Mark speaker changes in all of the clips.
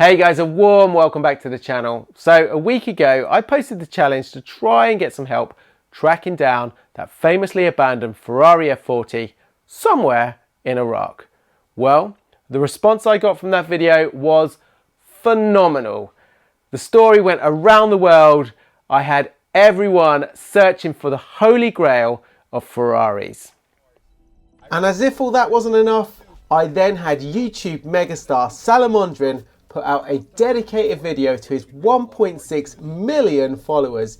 Speaker 1: Hey guys, a warm welcome back to the channel. So a week ago, I posted the challenge to try and get some help tracking down that famously abandoned Ferrari F40 somewhere in Iraq. Well, the response I got from that video was phenomenal. The story went around the world. I had everyone searching for the holy grail of Ferraris. And as if all that wasn't enough, I then had YouTube megastar Salomondrin put out a dedicated video to his 1.6 million followers,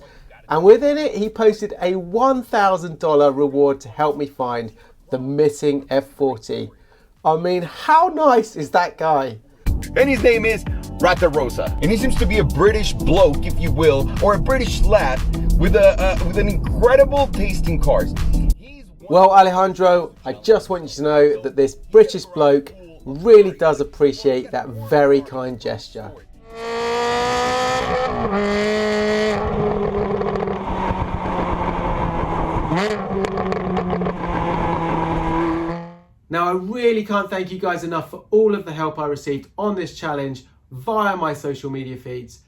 Speaker 1: and within it he posted a $1,000 reward to help me find the missing F40. I mean, how nice is that guy?
Speaker 2: And his name is Ratarossa, and he seems to be a British bloke, if you will, or a British lad with an incredible taste in cars.
Speaker 1: Well, Alejandro, I just want you to know that this British bloke really does appreciate that very kind gesture. Now, I really can't thank you guys enough for all of the help I received on this challenge via my social media feeds.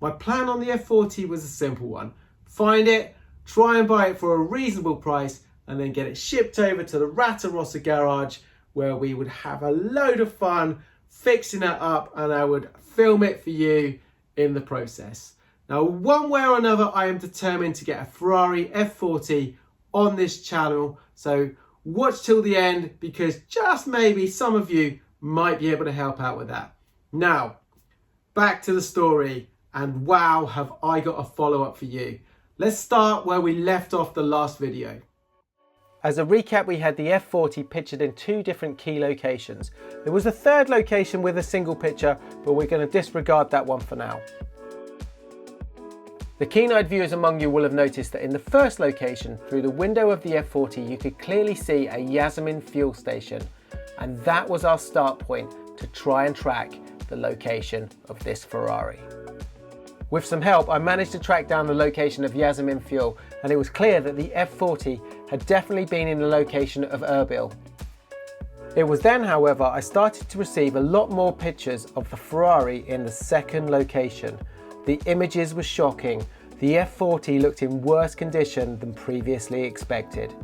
Speaker 1: My plan on the F40 was a simple one. Find it, try and buy it for a reasonable price, and then get it shipped over to the Ratarossa garage, where we would have a load of fun fixing it up, and I would film it for you in the process. Now, one way or another, I am determined to get a Ferrari F40 on this channel, so watch till the end, because just maybe some of you might be able to help out with that. Now, back to the story, and wow, have I got a follow-up for you. Let's start where we left off the last video. As a recap, we had the F40 pictured in two different key locations. There was a third location with a single picture, but we're going to disregard that one for now. The keen-eyed viewers among you will have noticed that in the first location, through the window of the F40, you could clearly see a Yasemin fuel station, and that was our start point to try and track the location of this Ferrari. With some help, I managed to track down the location of Yasemin fuel, and it was clear that the F40 had definitely been in the location of Erbil. It was then, however, I started to receive a lot more pictures of the Ferrari in the second location. The images were shocking. The F40 looked in worse condition than previously expected.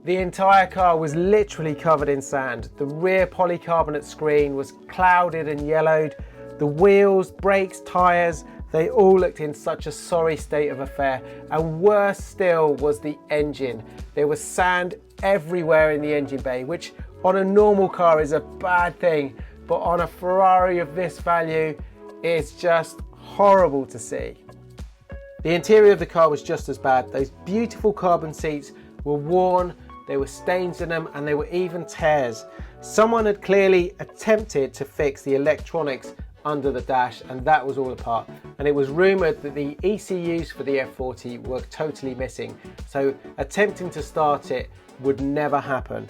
Speaker 1: The entire car was literally covered in sand. The rear polycarbonate screen was clouded and yellowed. The wheels, brakes, tyres, they all looked in such a sorry state of affair, and worse still was the engine. There was sand everywhere in the engine bay, which on a normal car is a bad thing, but on a Ferrari of this value, it's just horrible to see. The interior of the car was just as bad. Those beautiful carbon seats were worn, there were stains in them, and there were even tears. Someone had clearly attempted to fix the electronics under the dash, and that was all apart, and it was rumoured that the ECUs for the F40 were totally missing, so attempting to start it would never happen.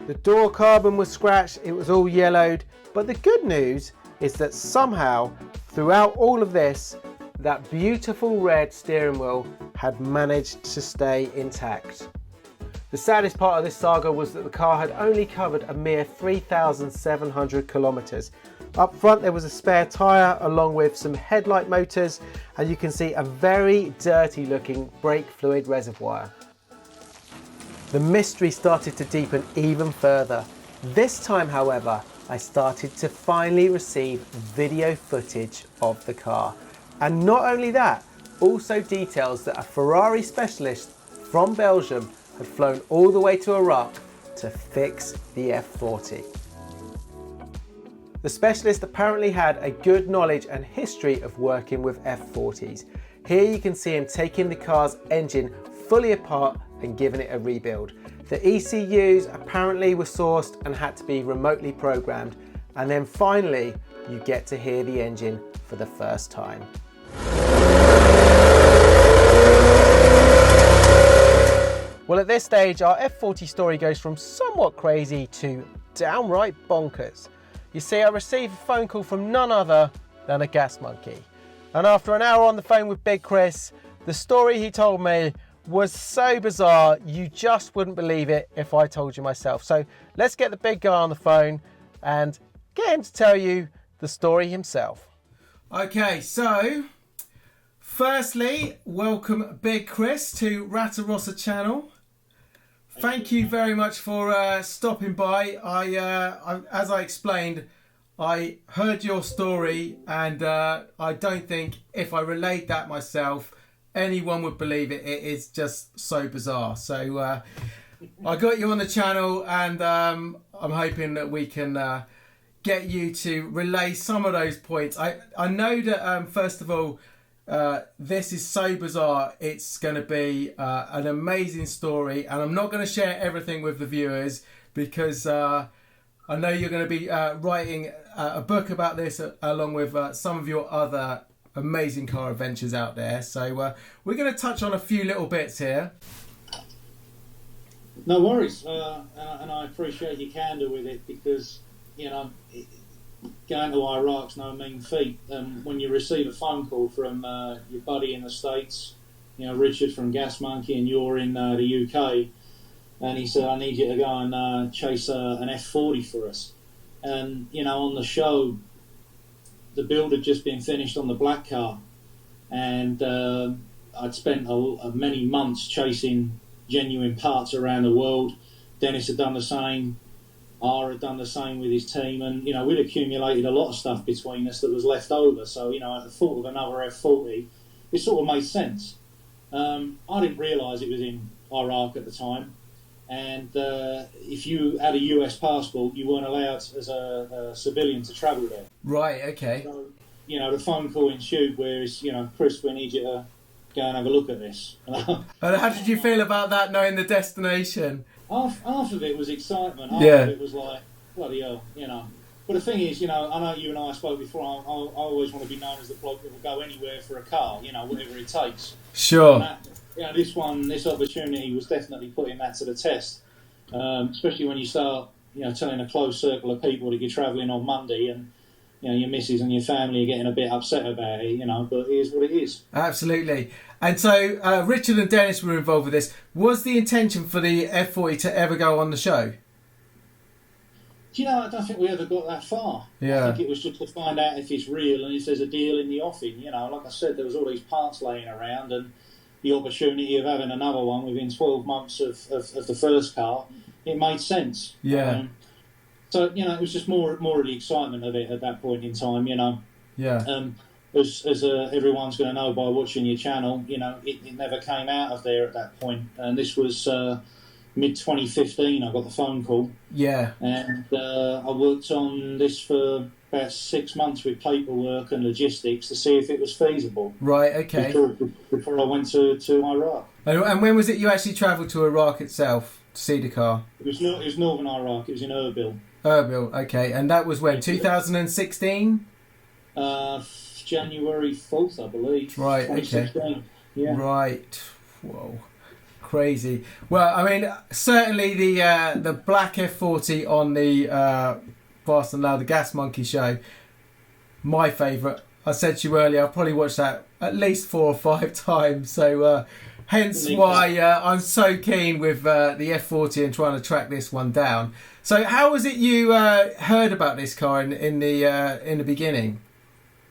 Speaker 1: The door carbon was scratched, it was all yellowed, but the good news is that somehow throughout all of this, that beautiful red steering wheel had managed to stay intact. The saddest part of this saga was that the car had only covered a mere 3,700 kilometres. Up front there was a spare tyre along with some headlight motors, and you can see a very dirty looking brake fluid reservoir. The mystery started to deepen even further. This time, however, I started to finally receive video footage of the car. And not only that, also details that a Ferrari specialist from Belgium had flown all the way to Iraq to fix the F40. The specialist apparently had a good knowledge and history of working with F40s. Here you can see him taking the car's engine fully apart and giving it a rebuild. The ECUs apparently were sourced and had to be remotely programmed, and then finally you get to hear the engine for the first time. Well, at this stage, our F40 story goes from somewhat crazy to downright bonkers. You see, I received a phone call from none other than a gas monkey. And after an hour on the phone with Big Chris, the story he told me was so bizarre, you just wouldn't believe it if I told you myself. So let's get the big guy on the phone and get him to tell you the story himself. Okay, so firstly, welcome Big Chris to Ratarossa channel. Thank you very much for stopping by. I as I explained, I heard your story, and I don't think if I relayed that myself, anyone would believe it. It is just so bizarre. So I got you on the channel, and I'm hoping that we can get you to relay some of those points. I know that first of all, this is so bizarre. It's going to be an amazing story, and I'm not going to share everything with the viewers because I know you're going to be writing a book about this along with some of your other amazing car adventures out there. So we're going to touch on a few little bits here.
Speaker 3: No worries, and I appreciate your candour with it because, you know, going to Iraq's no mean feat. When you receive a phone call from your buddy in the States, you know, Richard from Gas Monkey, and you're in the UK, and he said, I need you to go and chase an F40 for us. And, you know, on the show, the build had just been finished on the black car, and I'd spent many months chasing genuine parts around the world. Dennis had done the same. R had done the same with his team, and, you know, we'd accumulated a lot of stuff between us that was left over. So, you know, at the thought of another F40, it sort of made sense. I didn't realise it was in Iraq at the time, and if you had a US passport, you weren't allowed as a civilian to travel there.
Speaker 1: Right, okay.
Speaker 3: So, you know, the phone call ensued where it's, you know, Chris, we need you to go and have a look at this.
Speaker 1: And how did you feel about that, knowing the destination?
Speaker 3: Half of it was excitement. Half
Speaker 1: Yeah.
Speaker 3: of it was like, bloody hell, you know. But the thing is, you know, I know you and I spoke before, I always want to be known as the bloke that will go anywhere for a car, you know, whatever it takes.
Speaker 1: Sure.
Speaker 3: And that, you know, this opportunity was definitely putting that to the test. Especially when you start, you know, telling a close circle of people that you're travelling on Monday, and, you know, your missus and your family are getting a bit upset about it, you know, but it is what it is.
Speaker 1: Absolutely. And so Richard and Dennis were involved with this. Was the intention for the F40 to ever go on the show?
Speaker 3: Do you know, I don't think we ever got that far.
Speaker 1: Yeah.
Speaker 3: I think it was just to find out if it's real and if there's a deal in the offing. You know, like I said, there was all these parts laying around, and the opportunity of having another one within 12 months of the first car, it made sense.
Speaker 1: Yeah.
Speaker 3: So, you know, it was just more of the excitement of it at that point in time, you know.
Speaker 1: Yeah.
Speaker 3: As everyone's going to know by watching your channel, you know, it never came out of there at that point. And this was mid-2015, I got the phone call.
Speaker 1: Yeah.
Speaker 3: And I worked on this for about 6 months with paperwork and logistics to see if it was feasible.
Speaker 1: Right, okay.
Speaker 3: Before I went to Iraq.
Speaker 1: And when was it you actually travelled to Iraq itself to see the car?
Speaker 3: It was northern Iraq. It was in Erbil.
Speaker 1: Erbil, okay. And that was when, 2016?
Speaker 3: January 4th, I believe.
Speaker 1: Right, okay.
Speaker 3: Yeah.
Speaker 1: Right. Whoa. Crazy. Well, I mean, certainly the black F40 on the Fast and Loud, the Gas Monkey show, my favourite. I said to you earlier, I've probably watched that at least 4 or 5 times. So hence why I'm so keen with the F40 and trying to track this one down. So how was it you heard about this car in the beginning?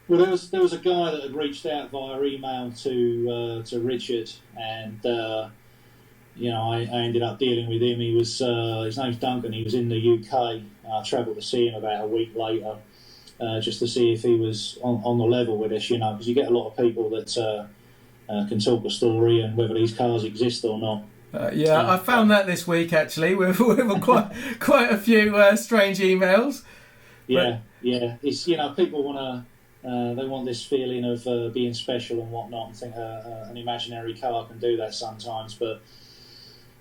Speaker 3: Well, there was a guy that had reached out via email to Richard, and you know, I ended up dealing with him. He was his name's Duncan. He was in the UK. I travelled to see him about a week later, just to see if he was on the level with us. You know, because you get a lot of people that can talk a story and whether these cars exist or not.
Speaker 1: Yeah, I found that this week actually with quite a few strange emails.
Speaker 3: Yeah, yeah. It's, you know, people want to. They want this feeling of being special and whatnot, and think an imaginary car can do that sometimes. But,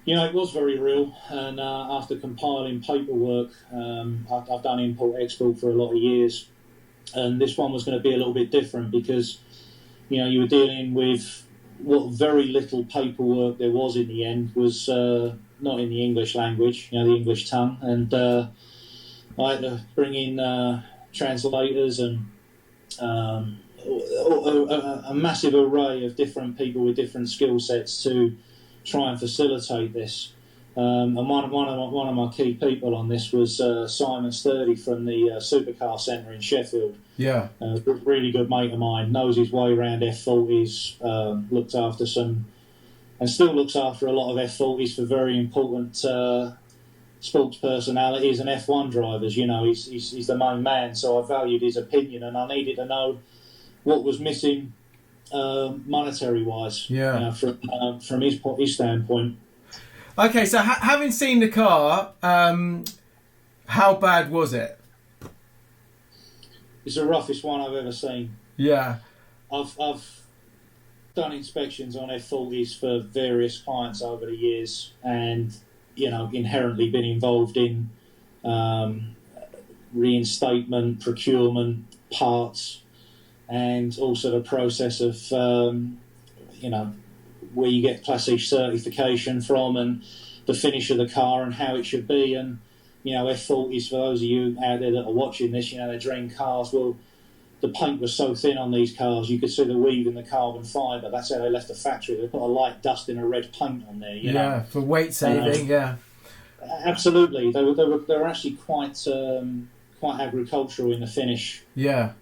Speaker 3: you know, it was very real. And after compiling paperwork, I've done import-export for a lot of years. And this one was going to be a little bit different because, you know, you were dealing with what very little paperwork there was in the end was not in the English language, you know, the English tongue. And I had to bring in translators and a massive array of different people with different skill sets to try and facilitate this. And one of my key people on this was Simon Sturdy from the Supercar Centre in Sheffield.
Speaker 1: Yeah.
Speaker 3: Really good mate of mine, knows his way around F40s, looked after some, and still looks after a lot of F40s for very important sports personalities and F1 drivers. You know, he's the main man, so I valued his opinion, and I needed to know what was missing monetary-wise, from his standpoint.
Speaker 1: Okay, so having seen the car, how bad was it?
Speaker 3: It's the roughest one I've ever seen.
Speaker 1: Yeah.
Speaker 3: I've done inspections on F40s for various clients over the years, and inherently been involved in reinstatement, procurement, parts, and also the process of where you get Class E certification from, and the finish of the car and how it should be. And F40s, for those of you out there that are watching this, they're dream cars. Well, the paint was so thin on these cars, you could see the weave in the carbon fibre. That's how they left the factory. They put a light dust in a red paint on there. You know?
Speaker 1: For weight saving.
Speaker 3: Absolutely. They were actually quite agricultural in the finish. Yeah.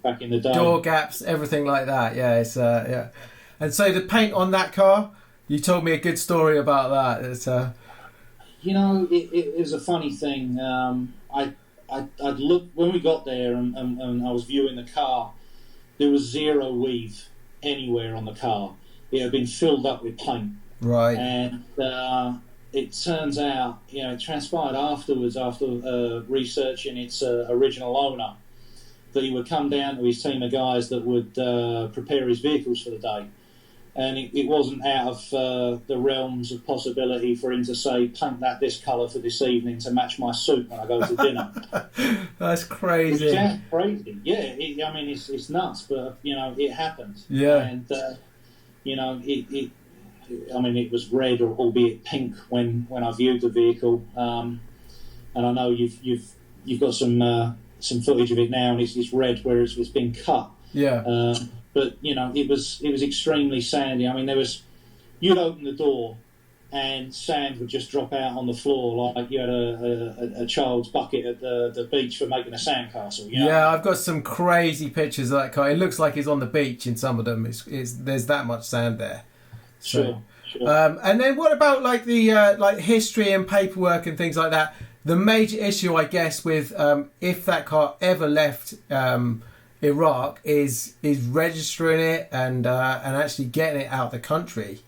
Speaker 3: Back in the day.
Speaker 1: Door gaps, everything like that. Yeah, it's And so the paint on that car, you told me a good story about that. It's
Speaker 3: it was a funny thing. I'd look when we got there, and I was viewing the car. There was zero weave anywhere on the car. It had been filled up with paint.
Speaker 1: Right.
Speaker 3: And it turns out, it transpired afterwards, after researching its original owner, that he would come down to his team of guys that would prepare his vehicles for the day. And it wasn't out of the realms of possibility for him to say, paint that this colour for this evening to match my suit when I go to dinner.
Speaker 1: That's crazy.
Speaker 3: It sounds crazy. Yeah, it's nuts, but, it happened.
Speaker 1: Yeah.
Speaker 3: And, it was red, or albeit pink, when I viewed the vehicle. And I know you've got some footage of it now, and it's red where it's been cut.
Speaker 1: Yeah.
Speaker 3: But it was extremely sandy. I mean, you'd open the door and sand would just drop out on the floor like you had a child's bucket at the beach for making a sandcastle.
Speaker 1: Yeah, I've got some crazy pictures of that car. It looks like it's on the beach in some of them. There's that much sand there. So,
Speaker 3: sure.
Speaker 1: And then what about like the history and paperwork and things like that? The major issue, I guess, with if that car ever left Iraq is registering it and actually getting it out of the country.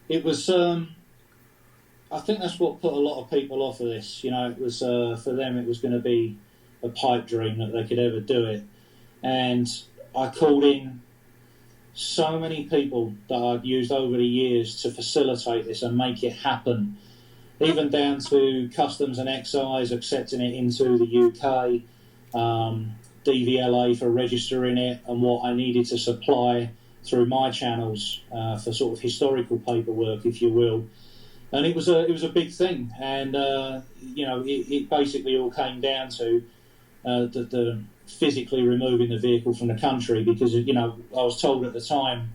Speaker 3: It was, I think that's what put a lot of people off of this. It was for them, it was going to be a pipe dream that they could ever do it. And I called in so many people that I'd used over the years to facilitate this and make it happen, even down to Customs and Excise accepting it into the UK. DVLA for registering it, and what I needed to supply through my channels for sort of historical paperwork, if you will. And it was a big thing, and it basically all came down to the physically removing the vehicle from the country, because I was told at the time,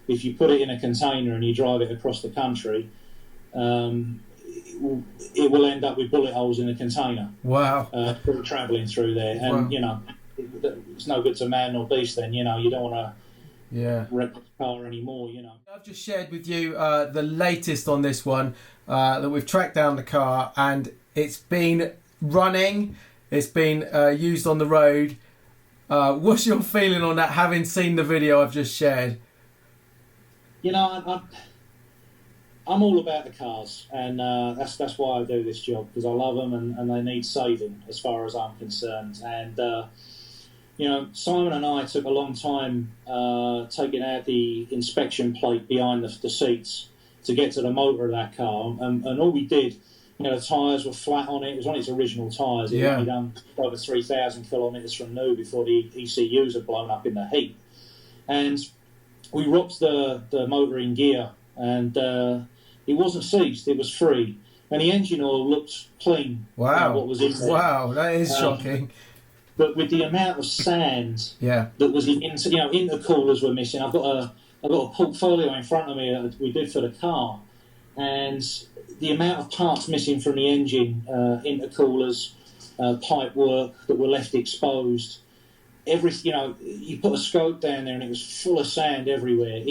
Speaker 3: if you put it in a container and you drive it across the country, it will end up with bullet holes in the container.
Speaker 1: Wow.
Speaker 3: Travelling through there, and
Speaker 1: wow.
Speaker 3: It's no good to man or beast then, you don't want to wreck the car anymore,
Speaker 1: I've just shared with you the latest on this one, that we've tracked down the car, and it's been running, it's been used on the road. What's your feeling on that, having seen the video I've just shared?
Speaker 3: I'm all about the cars, and that's why I do this job, because I love them and they need saving as far as I'm concerned. And Simon and I took a long time taking out the inspection plate behind the seats to get to the motor of that car, and all we did, the tyres were flat on it. It was on its original tyres. It had only done over 3,000 kilometres from new before the ECUs had blown up in the heat. And we rocked the motor in gear, and it wasn't seized, it was free. And the engine oil looked clean.
Speaker 1: Wow.
Speaker 3: What was in there.
Speaker 1: Wow, that is shocking.
Speaker 3: But with the amount of sand that was in, intercoolers were missing. I've got a portfolio in front of me that we did for the car, and the amount of parts missing from the engine, intercoolers, pipe work that were left exposed. You put a scope down there and it was full of sand everywhere.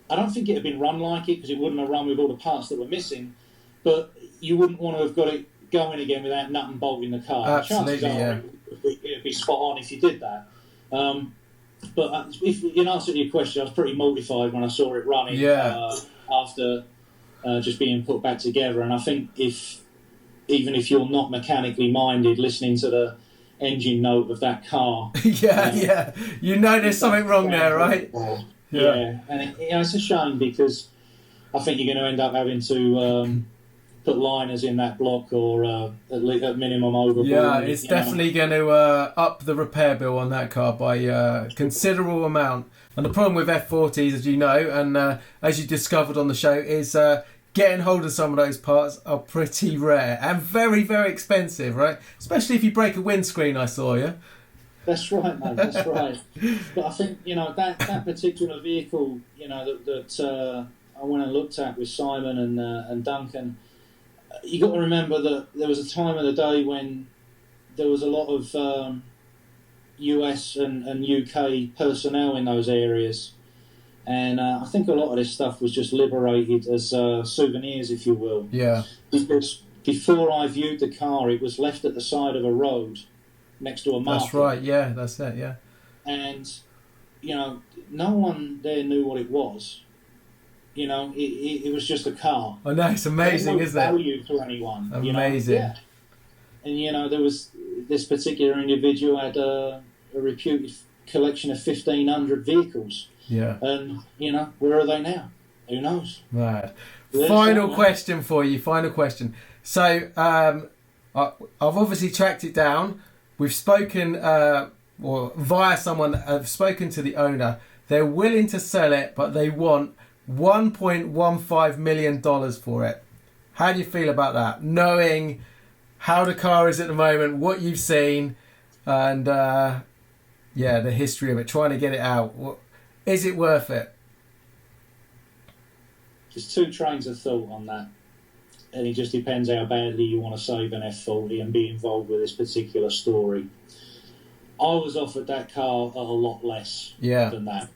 Speaker 3: I don't think it had been run like it, because it wouldn't have run with all the parts that were missing, but you wouldn't want to have got it going again without nut and bolting the car.
Speaker 4: Absolutely,
Speaker 3: Chances are it'd be spot on if you did that. But if, in answer to your question, I was pretty mortified when I saw it running after just being put back together. And I think even if you're not mechanically minded, listening to the engine note of that car,
Speaker 4: you know there's something wrong there, right?
Speaker 3: Yeah, and it's a shame, because I think you're going to end up having to put liners in that block, or at least at minimum overboard.
Speaker 4: Yeah, it's definitely going to up the repair bill on that car by a considerable amount. And the problem with F40s, as you know, and as you discovered on the show, is getting hold of some of those parts are pretty rare and very, very expensive, right? Especially if you break a windscreen, I saw you.
Speaker 3: That's right, mate, that's right. But I think, that particular vehicle, that I went and looked at with Simon and Duncan, you got to remember that there was a time of the day when there was a lot of US and UK personnel in those areas. And I think a lot of this stuff was just liberated as souvenirs, if you will.
Speaker 4: Yeah.
Speaker 3: Because before I viewed the car, it was left at the side of a road next to a market.
Speaker 4: That's right, yeah, that's it, yeah.
Speaker 3: And, no one there knew what it was. It was just a car.
Speaker 4: I know, it's amazing, isn't it?
Speaker 3: Value to anyone.
Speaker 4: Amazing.
Speaker 3: Yeah. And, there was this particular individual had a reputed collection of 1,500 vehicles.
Speaker 4: Yeah.
Speaker 3: And, where are they now? Who knows?
Speaker 4: Right. Final question for you, final question. So, I've obviously tracked it down. We've spoken, or via someone, I've spoken to the owner. They're willing to sell it, but they want $1.15 million for it. How do you feel about that? Knowing how the car is at the moment, what you've seen, and the history of it, trying to get it out. Is it worth it?
Speaker 3: There's two trains of thought on that. And it just depends how badly you want to save an F40 and be involved with this particular story. I was offered that car at a lot less than that.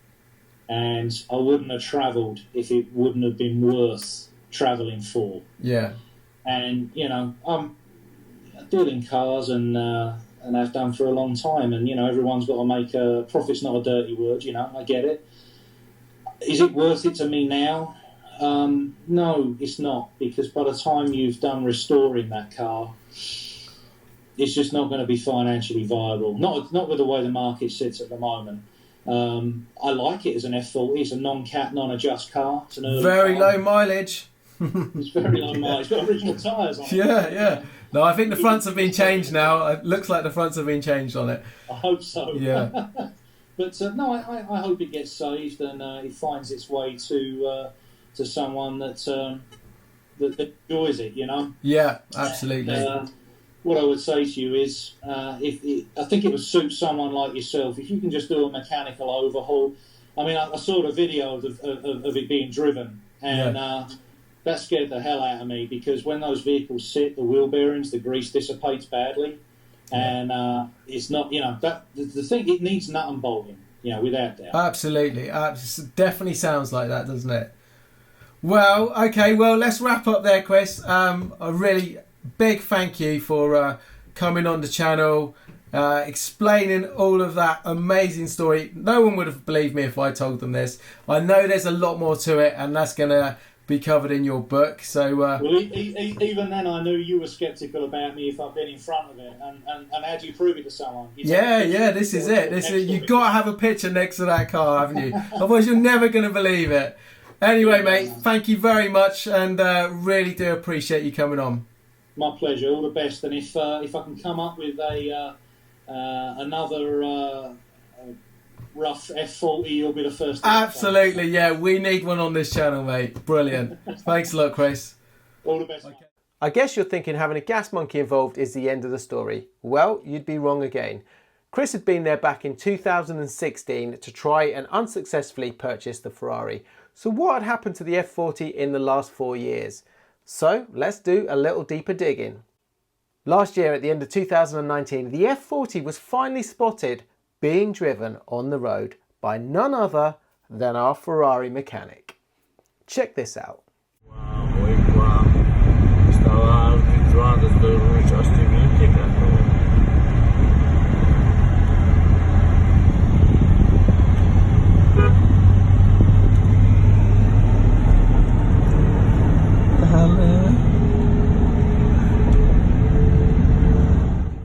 Speaker 3: And I wouldn't have travelled if it wouldn't have been worth travelling for. Yeah. And, I'm dealing cars and I've done for a long time. And, everyone's got to make a profit's not a dirty word, I get it. Is it worth it to me now? No, it's not, because by the time you've done restoring that car, it's just not going to be financially viable. Not with the way the market sits at the moment. I like it as an F40. It's a non-cat, non-adjust car. It's an early
Speaker 4: very
Speaker 3: car.
Speaker 4: low mileage.
Speaker 3: It's very low mileage. It's got original tyres on it.
Speaker 4: Yeah. No, I think the fronts have been changed now. It looks like the fronts have been changed on it.
Speaker 3: I hope so.
Speaker 4: Yeah.
Speaker 3: But no, I hope it gets saved and it finds its way to someone that enjoys it,
Speaker 4: Yeah, absolutely.
Speaker 3: What I would say to you is, I think it would suit someone like yourself if you can just do a mechanical overhaul. I mean, I saw the video of it being driven, and that scared the hell out of me, because when those vehicles sit, the wheel bearings, the grease dissipates badly, and it's not, the thing, it needs nut and bolting, without doubt.
Speaker 4: Absolutely, definitely sounds like that, doesn't it? Well, okay, let's wrap up there, Chris. A really big thank you for coming on the channel, explaining all of that amazing story. No one would have believed me if I told them this. I know there's a lot more to it, and that's going to be covered in your book. So,
Speaker 3: well, even then, I knew you were sceptical about me if I've been in front of it. And how do you prove it to someone?
Speaker 4: This is it. You've got to have a picture next to that car, haven't you? Otherwise, you're never going to believe it. Anyway, mate, thank you very much, and really do appreciate you coming on.
Speaker 3: My pleasure. All the best. And if I can come up with another rough F40, you'll be the first.
Speaker 4: Absolutely, yeah. We need one on this channel, mate. Brilliant. Thanks a lot, Chris.
Speaker 3: All the best.
Speaker 1: Okay. I guess you're thinking having a gas monkey involved is the end of the story. Well, you'd be wrong again. Chris had been there back in 2016 to try and unsuccessfully purchase the Ferrari. So what had happened to the F40 in the last 4 years? So let's do a little deeper digging. Last year at the end of 2019, the F40 was finally spotted being driven on the road by none other than our Ferrari mechanic. Check this out.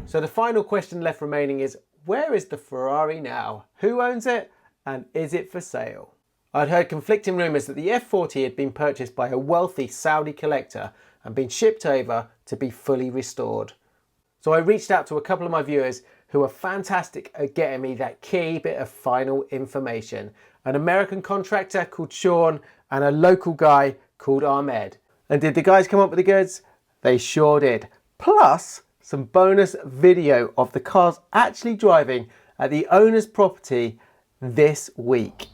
Speaker 1: So the final question left remaining is, where is the Ferrari now? Who owns it? And is it for sale? I'd heard conflicting rumours that the F40 had been purchased by a wealthy Saudi collector and been shipped over to be fully restored. So I reached out to a couple of my viewers who are fantastic at getting me that key bit of final information. An American contractor called Sean and a local guy called Ahmed. And did the guys come up with the goods? They sure did. Plus some bonus video of the cars actually driving at the owner's property this week.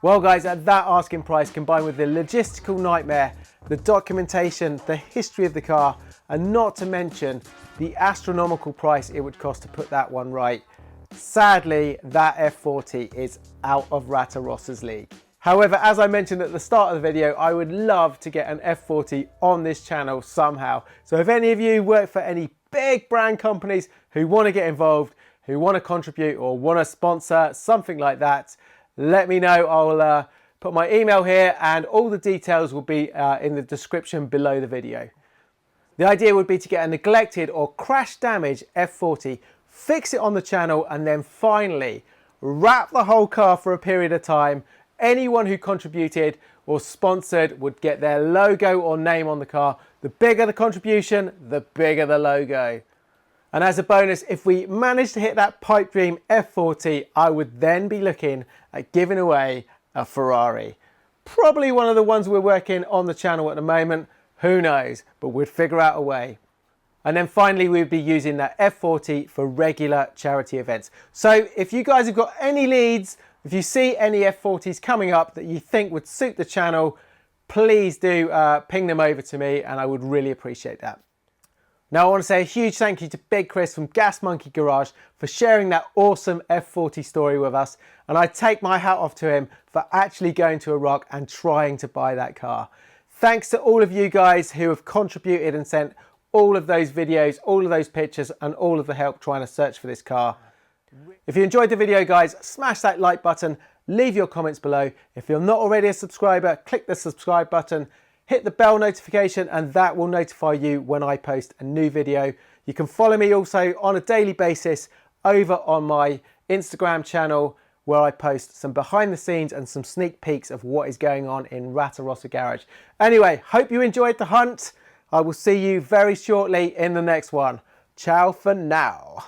Speaker 1: Well guys, at that asking price, combined with the logistical nightmare, the documentation, the history of the car, and not to mention the astronomical price it would cost to put that one right, sadly that F40 is out of Ratarossa's league. However, as I mentioned at the start of the video, I would love to get an F40 on this channel somehow. So if any of you work for any big brand companies who want to get involved, who want to contribute or want to sponsor something like that, let me know. I'll put my email here and all the details will be in the description below the video. The idea would be to get a neglected or crash damaged F40, fix it on the channel, and then finally wrap the whole car for a period of time. Anyone who contributed or sponsored would get their logo or name on the car. The bigger the contribution, the bigger the logo. And as a bonus, if we manage to hit that pipe dream F40, I would then be looking at giving away a Ferrari. Probably one of the ones we're working on the channel at the moment. Who knows, but we'd figure out a way. And then finally, we'd be using that F40 for regular charity events. So if you guys have got any leads, if you see any F40s coming up that you think would suit the channel, please do ping them over to me and I would really appreciate that. Now I want to say a huge thank you to Big Chris from Gas Monkey Garage for sharing that awesome F40 story with us, and I take my hat off to him for actually going to Iraq and trying to buy that car. Thanks to all of you guys who have contributed and sent all of those videos, all of those pictures and all of the help trying to search for this car. If you enjoyed the video guys, smash that like button, leave your comments below. If you're not already a subscriber, click the subscribe button. Hit the bell notification and that will notify you when I post a new video. You can follow me also on a daily basis over on my Instagram channel where I post some behind the scenes and some sneak peeks of what is going on in Ratarossa Garage. Anyway, hope you enjoyed the hunt. I will see you very shortly in the next one. Ciao for now.